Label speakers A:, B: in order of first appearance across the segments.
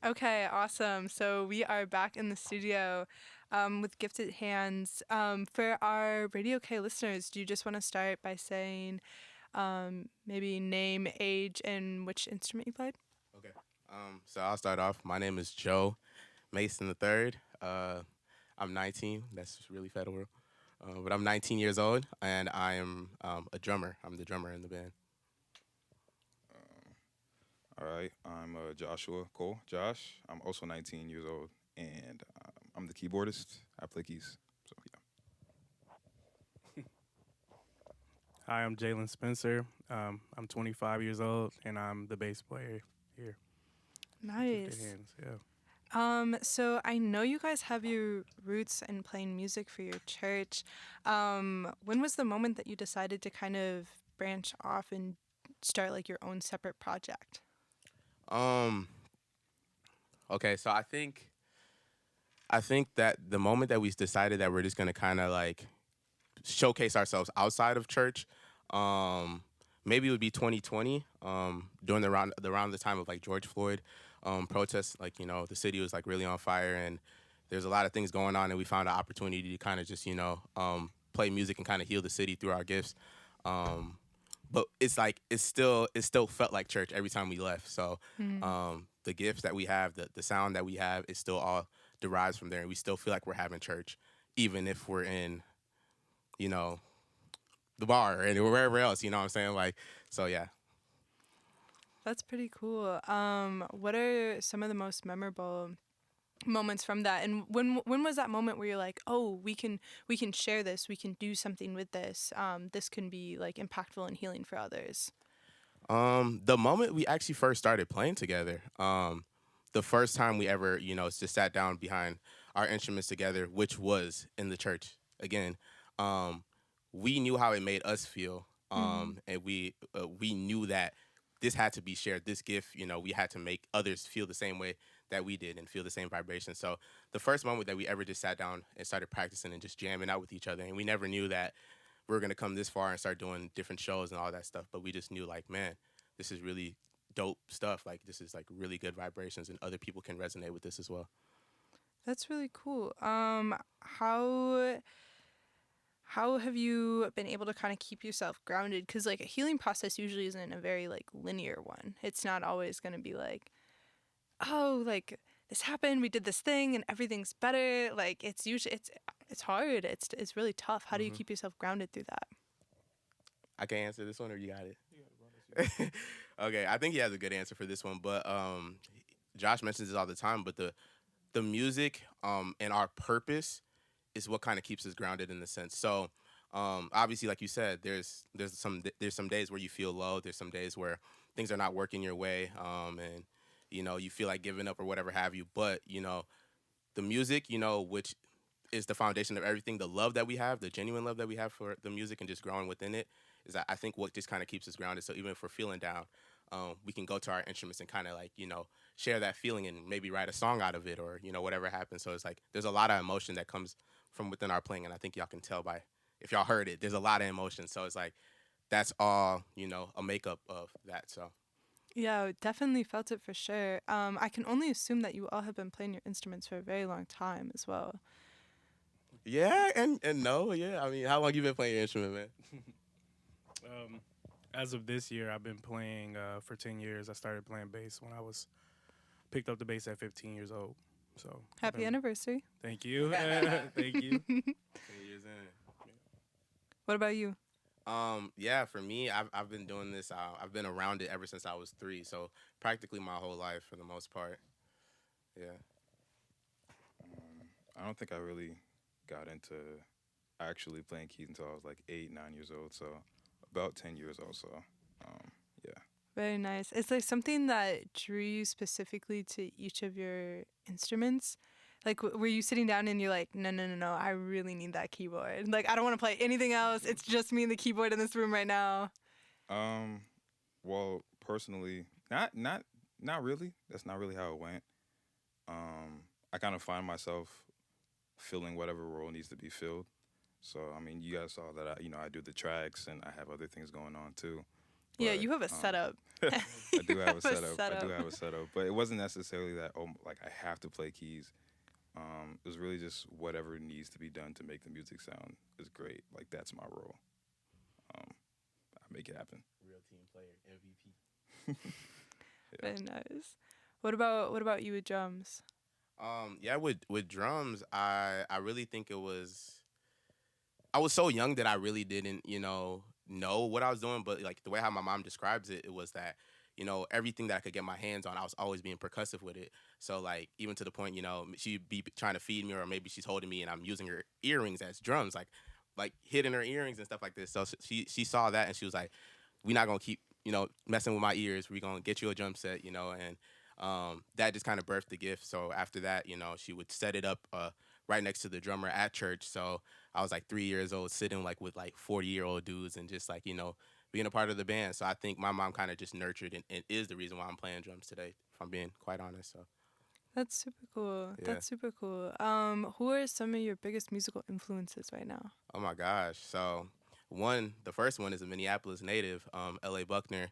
A: Okay, awesome. So we are back in the studio with Gifted Hands. For our Radio K listeners, do you just want to start by saying maybe name, age, and which instrument you played?
B: Okay. So I'll start off. My name is Joe Mason the third. I'm 19. That's really federal. But I'm 19 years old, and I am a drummer. I'm the drummer in the band.
C: All right, I'm Joshua Cole. Josh, I'm also 19 years old, and I'm the keyboardist. I play keys. So yeah.
D: Hi, I'm Jalen Spencer. I'm 25 years old, and I'm the bass player here. Gifted
A: Nice.
D: Hands, yeah.
A: So I know you guys have your roots in playing music for your church. When was the moment that you decided to kind of branch off and start like your own separate project?
B: Um. Okay. So I think that the moment that we decided that we're just gonna kind of like showcase ourselves outside of church, um, maybe it would be 2020, during the time of like George Floyd protests. Like the city was like really on fire, and there's a lot of things going on, and we found an opportunity to kind of just play music and kind of heal the city through our gifts. Um, but it's like it still felt like church every time we left. So the gifts that we have, the sound that we have, it still all derives from there, and we still feel like we're having church, even if we're in you know the bar and wherever else. You know what I'm saying? Like, so yeah.
A: That's pretty cool. What are some of the most memorable moments from that? And when was that moment where you're like, oh, we can share this, we can do something with this. This can be like impactful and healing for others.
B: The moment we actually first started playing together, the first time we ever, just sat down behind our instruments together, which was in the church again, um, we knew how it made us feel,
A: Mm.
B: and we knew that this had to be shared. This gift, we had to make others feel the same way that we did and feel the same vibration. So the first moment that we ever just sat down and started practicing and just jamming out with each other, and we never knew that we were gonna come this far and start doing different shows and all that stuff. But we just knew, like, man, this is really dope stuff. Like, this is like really good vibrations, and other people can resonate with this as well.
A: That's really cool. How have you been able to kind of keep yourself grounded? Because like a healing process usually isn't a very like linear one. It's not always going to be like, oh, like this happened, we did this thing, and everything's better. Like it's usually it's hard. It's really tough. How do you
B: hmm
A: keep yourself grounded through that?
B: I can answer this one, or you got it. Okay, I think he has a good answer for this one, but Josh mentions this all the time. But the music and our purpose is what kind of keeps us grounded in the sense. So obviously, like you said, there's some days where you feel low. There's some days where things are not working your way, and you feel like giving up or whatever have you. But the music, which is the foundation of everything. The love that we have, the genuine love that we have for the music and just growing within it, is I think what just kind of keeps us grounded. So even if we're feeling down, we can go to our instruments and kind of like share that feeling and maybe write a song out of it, or whatever happens. So it's like there's a lot of emotion that comes from within our playing, and I think y'all can tell by if y'all heard it. There's a lot of emotion. So it's like that's all a makeup of that. So
A: Yeah, definitely felt it for sure. I can only assume that you all have been playing your instruments for a very long time as well.
B: yeah, and no, yeah. I mean, how long you been playing your instrument, man?
D: Um, as of this year, I've been playing for 10 years. I started playing bass when I was picked up the bass at 15 years old. So, I've
A: Happy
D: been,
A: anniversary.
D: thank you. Thank you.
B: 10 years in.
A: What about you?
B: Yeah, for me, I've been doing this. I've been around it ever since I was 3, so practically my whole life for the most part. Yeah.
C: I don't think I really got into actually playing keys until I was like 8, 9 years old. So about 10 years also. Yeah.
A: Very nice. Is there something that drew you specifically to each of your instruments? Like, were you sitting down and you're like, no, no, no, no, I really need that keyboard. Like, I don't want to play anything else. It's just me and the keyboard in this room right now.
C: Um. Well, personally, not really. That's not really how it went. I kind of find myself filling whatever role needs to be filled. So I mean, you guys saw that I do the tracks and I have other things going on too.
A: Yeah,
C: but,
A: you have a setup.
C: I do
A: You
C: have a setup. I do
A: setup.
C: have a setup, but it wasn't necessarily that like I have to play keys. It was really just whatever needs to be done to make the music sound is great. Like that's my role. I make it happen.
B: Real team player, MVP.
C: Yeah.
A: Very nice. What about you with drums?
B: Yeah, with drums, I really think it was. I was so young that I really didn't, know what I was doing. But like the way how my mom describes it, it was that, everything that I could get my hands on, I was always being percussive with it. So like even to the point, she'd be trying to feed me, or maybe she's holding me and I'm using her earrings as drums, like hitting her earrings and stuff like this. So she saw that and she was like, "We're not gonna keep, messing with my ears. We're gonna get you a drum set, and that just kind of birthed the gift. So after that, she would set it up right next to the drummer at church. So I was like 3 years old, sitting like with like 40-year-old dudes and just like being a part of the band. So I think my mom kind of just nurtured and is the reason why I'm playing drums today, if I'm being quite honest. So
A: That's super cool.
B: Yeah.
A: That's super cool. Who are some of your biggest musical influences right now?
B: oh my gosh, so the first one is a Minneapolis native, L.A. Buckner.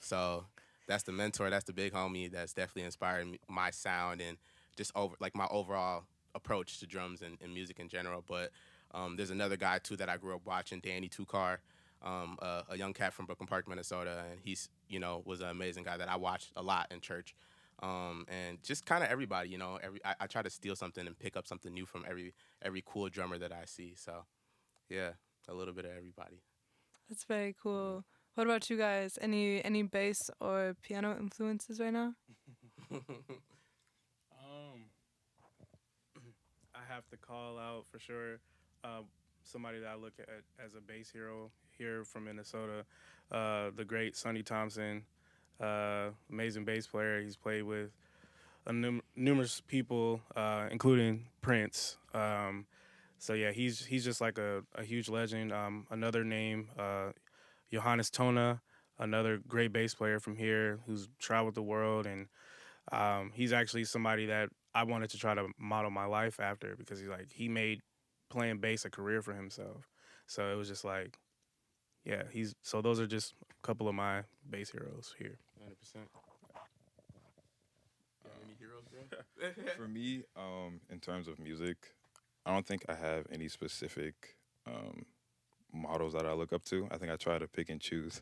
B: So that's the mentor, that's the big homie that's definitely inspired my sound and just my overall approach to drums and music in general. But there's another guy too that I grew up watching, Danny Tukar, a young cat from Brooklyn Park, Minnesota, and he's was an amazing guy that I watched a lot in church. And just kind of everybody, I try to steal something and pick up something new from every cool drummer that I see. So yeah, a little bit of everybody.
A: That's very cool. What about you guys? Any bass or piano influences right now?
D: I have to call out for sure somebody that I look at as a bass hero here from Minnesota, the great Sonny Thompson, amazing bass player. He's played with numerous people, including Prince. So yeah, he's just like a huge legend. Another name, Johannes Tona, another great bass player from here who's traveled the world, and he's actually somebody that I wanted to try to model my life after because he made playing bass a career for himself. So it was just like, yeah, so those are just a couple of my bass heroes here.
B: 100%. Any heroes, bro?
C: For me, in terms of music, I don't think I have any specific models that I look up to. I think I try to pick and choose.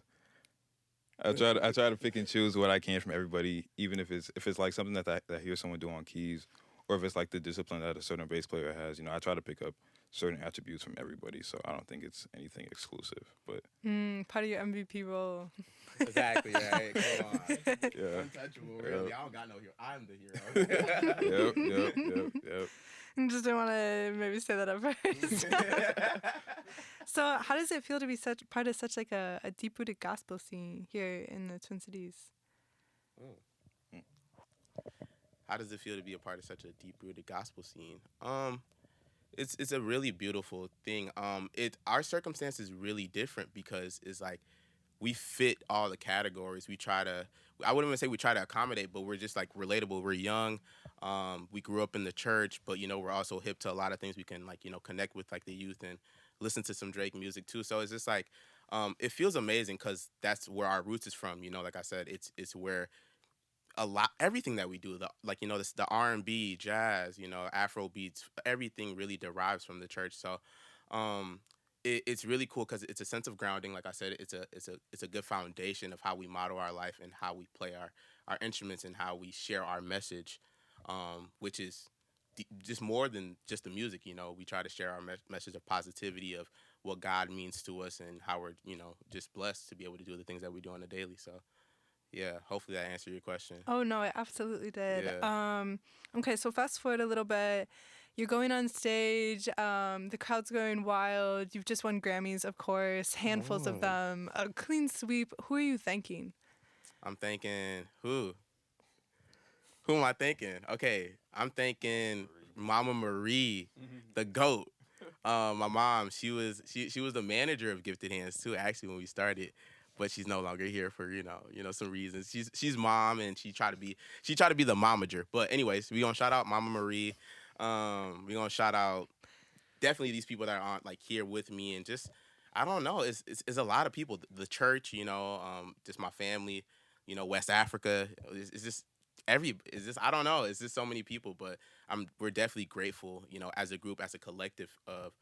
C: I try to pick and choose what I can from everybody, even if it's like something that I hear someone do on keys, or if it's like the discipline that a certain bass player has. I try to pick up certain attributes from everybody. So I don't think it's anything exclusive. But
A: Part of your MVP role.
B: Exactly, right. Come on.
C: yeah,
B: Untouchable, really. I don't got no hero. I'm the hero.
C: yep.
A: I just didn't want to maybe say that at first. So how does it feel to be part of such like a deep-rooted gospel scene here in the Twin Cities?
B: How does it feel to be a part of such a deep-rooted gospel scene? It's a really beautiful thing. Our circumstance is really different because it's like we fit all the categories. I wouldn't even say we try to accommodate, but we're just like relatable. We're young. We grew up in the church, but we're also hip to a lot of things. We can connect with like the youth and listen to some Drake music too. So it's just like it feels amazing because that's where our roots is from. Like I said, it's where everything that we do, the R&B, jazz, Afro beats, everything really derives from the church. So it's really cool because it's a sense of grounding. Like I said, it's a good foundation of how we model our life and how we play our instruments and how we share our message, which is just more than just the music. We try to share our message of positivity, of what God means to us, and how we're just blessed to be able to do the things that we do on a daily. So yeah, hopefully that answered your question.
A: Oh no, it absolutely did.
B: Yeah.
A: Okay, so fast forward a little bit. You're going on stage. The crowd's going wild. You've just won Grammys, of course, handfuls of them. A clean sweep. Who are you thanking?
B: I'm thinking who? Who am I thanking? Okay, I'm thanking Mama Marie, the GOAT. My mom, she was the manager of Gifted Handz too, actually, when we started. But she's no longer here for some reasons. She's mom, and she tried to be the momager. But anyways, we gonna shout out Mama Marie. We gonna shout out definitely these people that are on here with me, and just I don't know. It's a lot of people. The church, just my family, West Africa. It's just I don't know. It's just so many people, but we're definitely grateful, as a group, as a collective of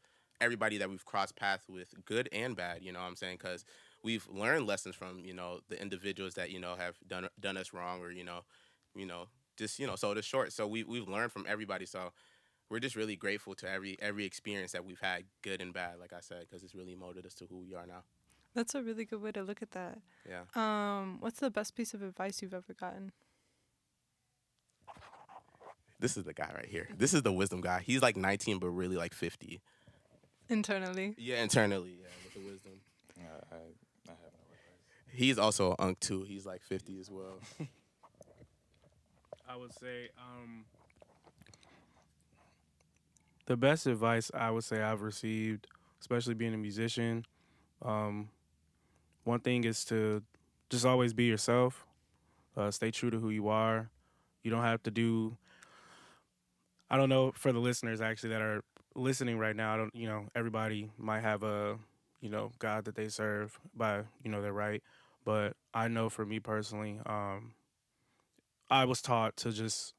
B: everybody that we've crossed paths with, good and bad. You know what I'm saying? Because we've learned lessons from the individuals that have done us wrong, or you know just sold us short. So we've learned from everybody. So we're just really grateful to every experience that we've had, good and bad, like I said, because it's really molded us to who we are now.
A: That's a really good way to look at that.
B: Yeah.
A: What's the best piece of advice you've ever gotten?
B: This is the guy right here. This is the wisdom guy. He's like 19, but really like 50.
A: Internally?
B: Yeah, internally. Yeah, with the wisdom.
C: I have no advice.
B: He's also an unk too. He's like 50 as well.
D: I would say the best advice I would say I've received, especially being a musician, one thing is to just always be yourself. Stay true to who you are. You don't have to do. I don't know for the listeners actually that are listening right now. I don't. Everybody might have a God that they serve by their right, but I know for me personally, I was taught to just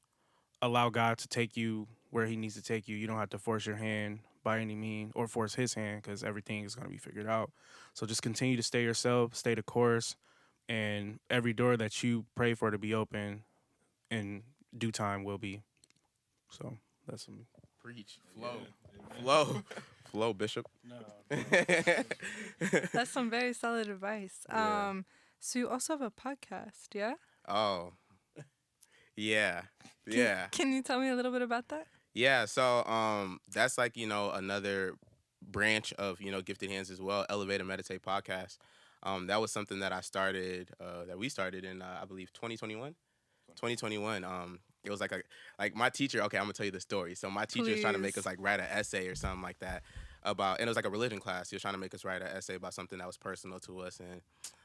D: allow God to take you where He needs to take you. You don't have to force your hand by any means, or force His hand, because everything is going to be figured out. So just continue to stay yourself, stay the course, and every door that you pray for to be open in due time will be. So that's me.
B: Preach. Flow, Bishop.
D: No.
A: That's some very solid advice.
B: Yeah.
A: So you also have a podcast, yeah?
B: Oh. Yeah. Yeah.
A: Can you tell me a little bit about that?
B: Yeah, so that's like, another branch of, Gifted Handz as well, Elevate and Meditate podcast. That was something that we started in, I believe, 2021. 2021. It was like my teacher, okay, I'm gonna tell you the story. So my teacher was trying to make us like write an essay or something like that and it was like a religion class. He was trying to make us write an essay about something that was personal to us. And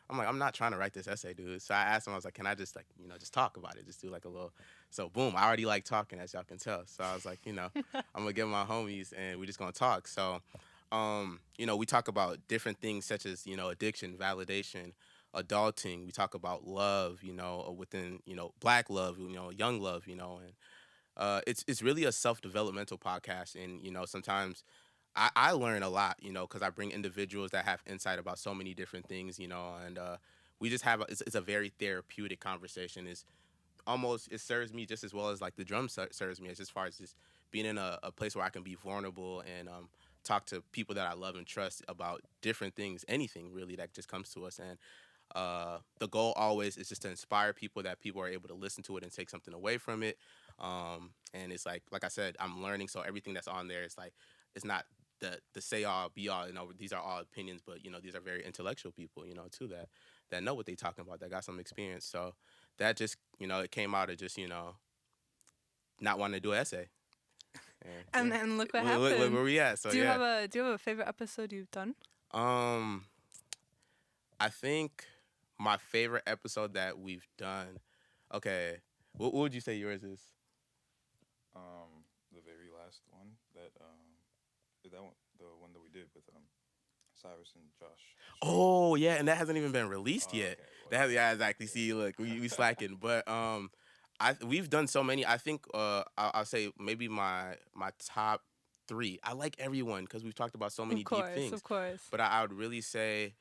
B: I'm like, I'm not trying to write this essay, dude. So I asked him, I was like, can I just just talk about it? Just do like a little. So boom, I already like talking, as y'all can tell. So I was like, I'm gonna get my homies and we're just gonna talk. So, we talk about different things such as, addiction, validation, adulting. We talk about love, within, black love, young love, and it's really a self-developmental podcast. And, sometimes I learn a lot, because I bring individuals that have insight about so many different things, and we just have it's a very therapeutic conversation. It serves me just as well as like the drum serves me, as far as just being in a place where I can be vulnerable and talk to people that I love and trust about different things, anything really that just comes to us. And the goal always is just to inspire people, that people are able to listen to it and take something away from it. And it's like I said, I'm learning, so everything that's on there is like, it's not the say all be all. These are all opinions, but these are very intellectual people, too, that know what they're talking about, that got some experience. So that just it came out of just not wanting to do an essay.
A: And
B: yeah.
A: then look what
B: Look
A: happened.
B: where we at. So
A: do you
B: yeah.
A: have a favorite episode you've done?
B: I think my favorite episode that we've done. Okay, what would you say yours is?
C: The very last one is that one, the one that we did with Cyrus and Josh.
B: Oh yeah, and that hasn't even been released yet.
C: Okay, well,
B: Yeah, exactly. See, look, we slacking, but we've done so many. I think I'll say maybe my top 3. I like everyone because we've talked about so many deep things.
A: Of course.
B: But I would really say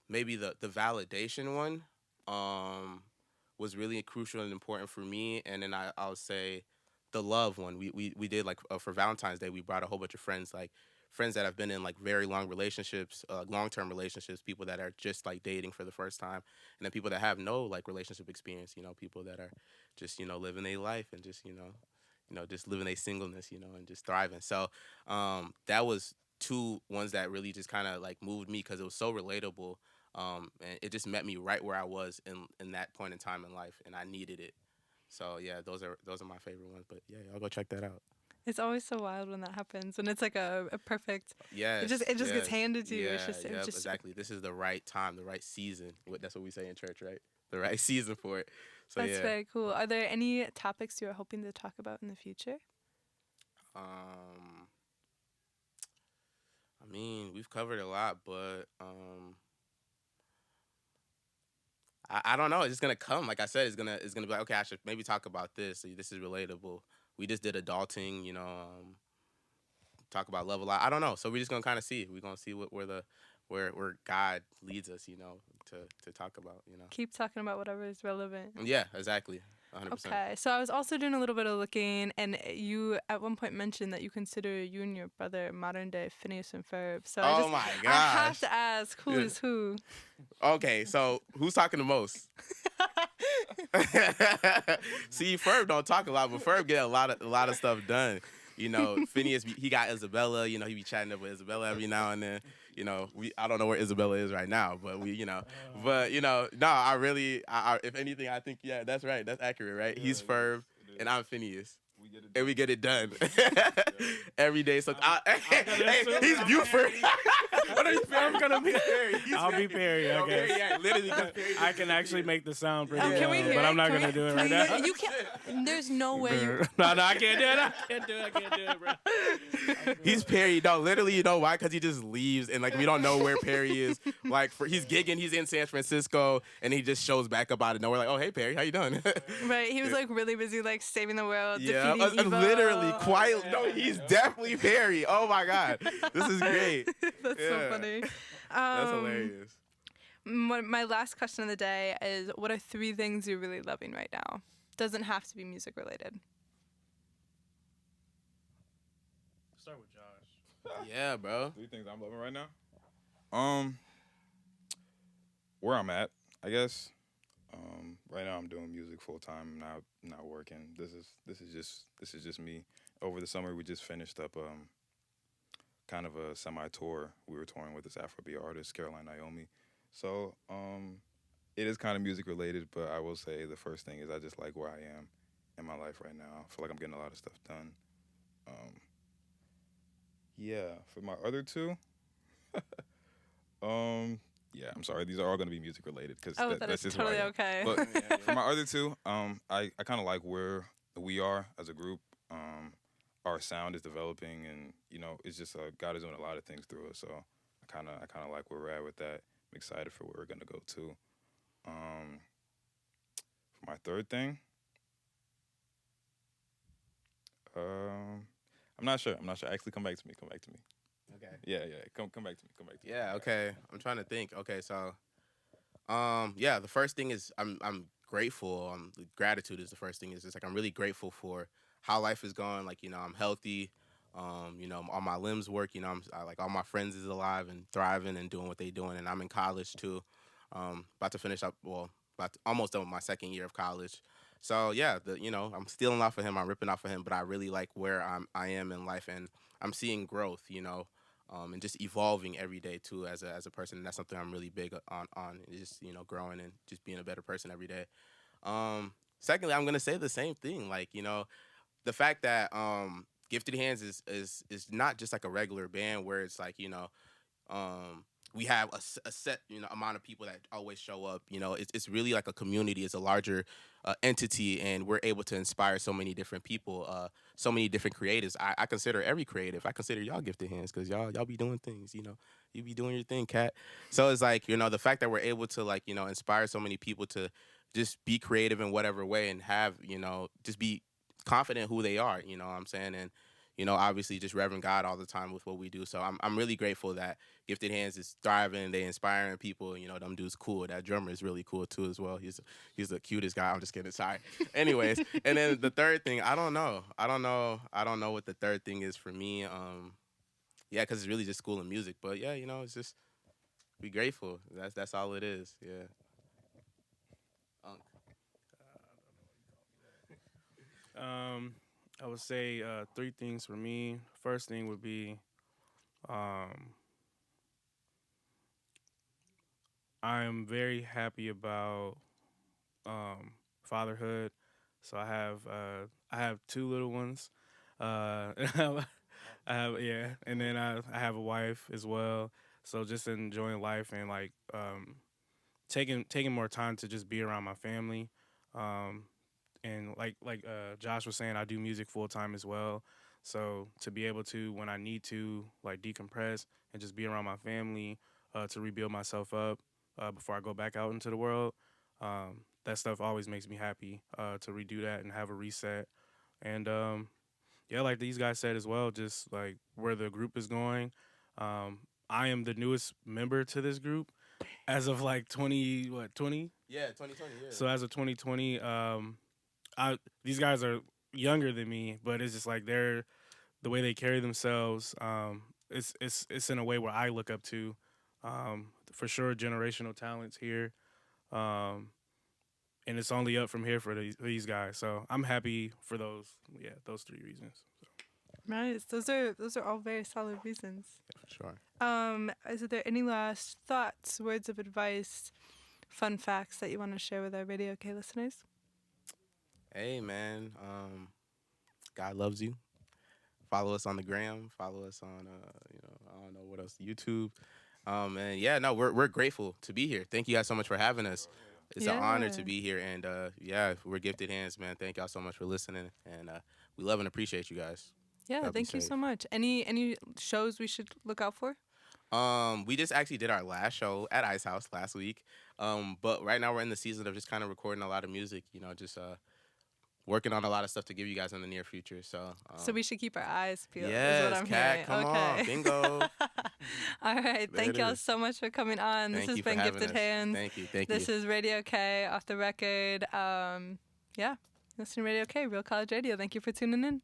B: maybe the validation one was really crucial and important for me. And then I'll say the love one. We did like for Valentine's Day, we brought a whole bunch of friends, like friends that have been in like very long relationships, long-term relationships, people that are just like dating for the first time, and then people that have no like relationship experience, people that are just, living their life and just, just living their singleness, and just thriving. So that was 2 ones that really just kind of like moved me because it was so relatable. And it just met me right where I was in that point in time in life, and I needed it. So yeah, those are my favorite ones. But yeah, y'all go check that out.
A: It's always so wild when that happens, and it's like a perfect.
B: Yes,
A: It just gets
B: yes.
A: handed to you.
B: Yeah,
A: It's just
B: exactly. This is the right time, the right season. That's what we say in church, right? The right season for it. So
A: That's
B: yeah.
A: very cool. Are there any topics you're hoping to talk about in the future?
B: mean, we've covered a lot, but I don't know. It's just gonna come. Like I said, it's gonna be like, okay, I should maybe talk about this. This is relatable. We just did adulting, talk about love a lot. I don't know. So we're just gonna kind of see. We're gonna see where God leads us, to talk about,
A: Keep talking about whatever is relevant.
B: Yeah, exactly. 100%.
A: Okay, so I was also doing a little bit of looking, and you at one point mentioned that you consider you and your brother modern day Phineas and Ferb. So
B: Oh my
A: I have
B: gosh.
A: to ask, who is who?
B: Okay, so who's talking the most? See, Ferb don't talk a lot, but Ferb get a lot of stuff done. Phineas, he got Isabella. He be chatting up with Isabella every now and then. I don't know where Isabella is right now, but no, if anything, I think, yeah, that's right. That's accurate, right?
C: Yeah,
B: He's Ferb,
C: it is.
B: and I'm Phineas.
C: We get it
B: And we get it done every day. So
D: assume
B: he's
D: I'm
B: Buford.
D: I'm gonna be
B: Perry.
D: I'll be Perry, I guess.
B: Yeah, literally. 'cause Perry
D: I can actually make the sound pretty
A: Can we
D: well,
A: hear
D: but
A: it?
D: I'm not
A: Can
D: gonna
A: we-
D: do it
A: can
D: right
A: we
D: now.
A: hear it? You can't. There's no way you.
D: No, I can't do it. I can't do it, bro.
B: He's Perry. No, literally, you know why? Because he just leaves, and we don't know where Perry is. He's gigging, he's in San Francisco, and he just shows back up out of nowhere. Like, oh, hey, Perry, how you doing?
A: Right, he was really busy saving the world,
B: Yeah,
A: defeating evil.
B: literally, quiet. No, he's definitely Perry. Oh my God, this is great.
A: That's so
B: Yeah.
A: funny.
B: That's hilarious.
A: My last question of the day is: what are 3 things you're really loving right now? Doesn't have to be music related.
D: Start with Josh.
B: Yeah, bro.
C: 3 things I'm loving right now. Where I'm at, I guess. Right now I'm doing music full time. Not working. This is just me. Over the summer we just finished up kind of a semi tour. We were touring with this Afrobeat artist, Caroline Naomi. So it is kind of music related, but I will say the first thing is I just like where I am in my life right now. I feel like I'm getting a lot of stuff done. Yeah, for my other 2, yeah, I'm sorry. These are all going to be music related because
A: Oh,
C: that's
A: is
C: just who I
A: totally
C: am.
A: okay.
C: But for my other 2, I kind of like where we are as a group. Our sound is developing, and it's just God is doing a lot of things through us. So I kind of like where we're at with that. I'm excited for where we're gonna go to. For my third thing, I'm not sure. Actually, come back to me.
B: Okay.
C: Yeah. Come back to me.
B: Yeah. Okay. I'm trying to think. Okay. So, yeah. The first thing is I'm grateful. Gratitude is the first thing. Is just I'm really grateful for how life is going. I'm healthy. All my limbs work. All my friends is alive and thriving and doing what they doing. And I'm in college too. About to finish up. Well, almost done with my second year of college. So yeah, I'm stealing off of him. I'm ripping off of him. But I really like where I am in life, and I'm seeing growth. And just evolving every day too as a person. And that's something I'm really big on. Is just growing and just being a better person every day. Secondly, I'm gonna say the same thing. The fact that Gifted Handz is not just like a regular band where it's we have a set amount of people that always show up. It's really like a community. It's a larger entity, and we're able to inspire so many different people, so many different creatives. I consider every creative. I consider y'all Gifted Handz because y'all be doing things. You be doing your thing, cat. So it's the fact that we're able to inspire so many people to just be creative in whatever way and have just be confident who they are. You know what I'm saying? And obviously just reverend God all the time with what we do. So I'm really grateful that Gifted Handz is thriving. They inspiring people. Them dudes cool. That drummer is really cool too as well. He's the cutest guy. I'm just kidding. Sorry. Anyways, and then the third thing, I don't know what the third thing is for me. Yeah, because it's really just school and music. But yeah, it's just be grateful. That's all it is. Yeah.
D: I would say 3 things for me. First thing would be I'm very happy about fatherhood. So I have 2 little ones. I have and then I have a wife as well. So just enjoying life and taking more time to just be around my family. And like Josh was saying, I do music full time as well. So to be able to, when I need to, like, decompress and just be around my family, to rebuild myself up before I go back out into the world, that stuff always makes me happy to redo that and have a reset. And yeah, like these guys said as well, just like where the group is going. I am the newest member to this group as of like 20, what, 20?
B: Yeah, 2020. Yeah.
D: So as of 2020, these guys are younger than me, but it's just like the way they carry themselves. It's in a way where I look up to, for sure, generational talents here, and it's only up from here for these guys. So I'm happy for those 3 reasons. So.
A: Nice. Those are all very solid reasons.
B: For sure.
A: Is there any last thoughts, words of advice, fun facts that you want to share with our Radio K listeners?
B: Hey, man. God loves you. Follow us on the gram. Follow us on, I don't know what else, YouTube. And yeah, no, we're grateful to be here. Thank you guys so much for having us. It's an honor to be here. And yeah, we're Gifted Handz, man. Thank y'all so much for listening. And we love and appreciate you guys.
A: Yeah, thank you so much. Any shows we should look out for?
B: We just actually did our last show at Ice House last week. But right now we're in the season of just kind of recording a lot of music, just working on a lot of stuff to give you guys in the near future. So
A: we should keep our eyes peeled.
B: Yes,
A: is what I'm
B: Kat,
A: hearing.
B: come
A: okay.
B: on, bingo.
A: All right, thank y'all so much for coming on. This has been Gifted Handz.
B: Thank you.
A: This is Radio K, Off the Record. Yeah, listen to Radio K, Real College Radio. Thank you for tuning in.